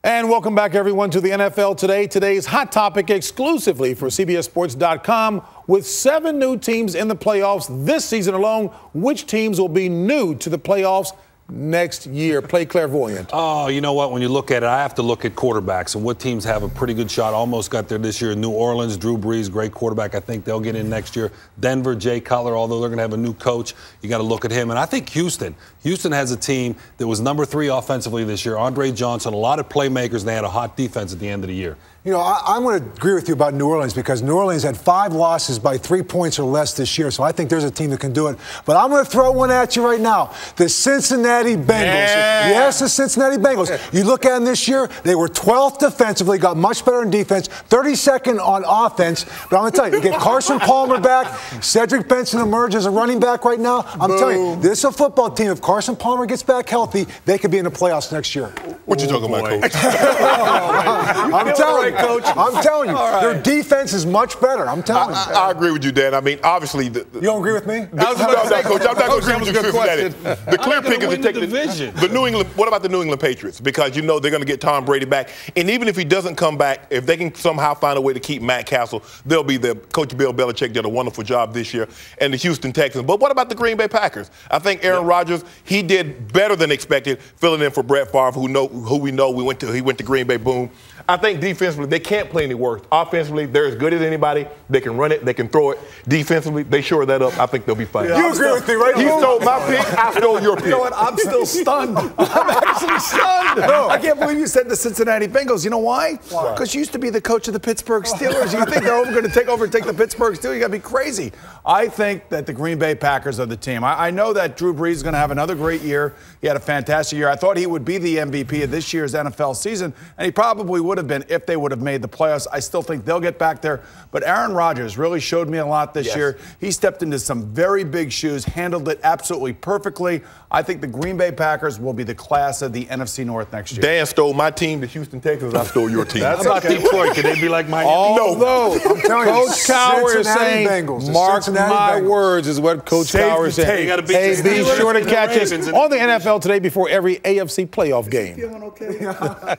And welcome back, everyone, to the NFL Today. Today's hot topic exclusively for CBSSports.com. With 7 new teams in the playoffs this season alone, which teams will be new to the playoffs next year? Play clairvoyant. Oh, you know what? When you look at it, I have to look at quarterbacks and what teams have a pretty good shot. Almost got there this year. New Orleans, Drew Brees, great quarterback. I think they'll get in next year. Denver, Jay Cutler, although they're going to have a new coach, you got to look at him. And I think Houston has a team that was number 3 offensively this year. Andre Johnson, a lot of playmakers, and they had a hot defense at the end of the year. You know, I'm going to agree with you about New Orleans because New Orleans had 5 losses by 3 points or less this year, so I think there's a team that can do it. But I'm going to throw one at you right now. The Cincinnati Bengals. Yeah. Yes, the Cincinnati Bengals. You look at them this year, they were 12th defensively, got much better in defense, 32nd on offense. But I'm going to tell you, you get Carson Palmer back, Cedric Benson emerges as a running back right now. I'm telling you, this is a football team. If Carson Palmer gets back healthy, they could be in the playoffs next year. What you talking about, Coach? I'm telling you. Coach. I'm telling you, their defense is much better. I'm telling you. I agree with you, Dan. I mean, obviously, you don't agree with me? Coach, I'm not going to agree with you, Cincinnati. The clear pick is to take the New England. What about the New England Patriots? Because you know they're going to get Tom Brady back, and even if he doesn't come back, if they can somehow find a way to keep Matt Castle, they'll be there. Coach Bill Belichick did a wonderful job this year, and the Houston Texans. But what about the Green Bay Packers? I think Aaron Rodgers, he did better than expected, filling in for Brett Favre, who we know he went to Green Bay. Boom. I think defensively, they can't play any worse. Offensively, they're as good as anybody. They can run it. They can throw it. Defensively, they shore that up. I think they'll be fine. Yeah, you agree with me, right? You stole my pick. I stole your pick. You know what? I'm still stunned. I'm actually stunned. No. I can't believe you said the Cincinnati Bengals. You know why? Because you used to be the coach of the Pittsburgh Steelers. You think they're going to take over and take the Pittsburgh Steelers? You got to be crazy. I think that the Green Bay Packers are the team. I know that Drew Brees is going to have another great year. He had a fantastic year. I thought he would be the MVP of this year's NFL season, and he probably would have been if they would have made the playoffs. I still think they'll get back there. But Aaron Rodgers really showed me a lot this year. He stepped into some very big shoes, handled it absolutely perfectly. I think the Green Bay Packers will be the class of the NFC North next year. Dan stole my team, the Houston Texans. I stole your team. That's about Detroit. Can they be like Miami? Although, I'm telling you, Coach Cowher is saying, Bengals, mark my Bengals. words, is what Coach Cowher is saying. Hey, be sure to catch us on the NFL Today before every AFC playoff game. Feeling okay?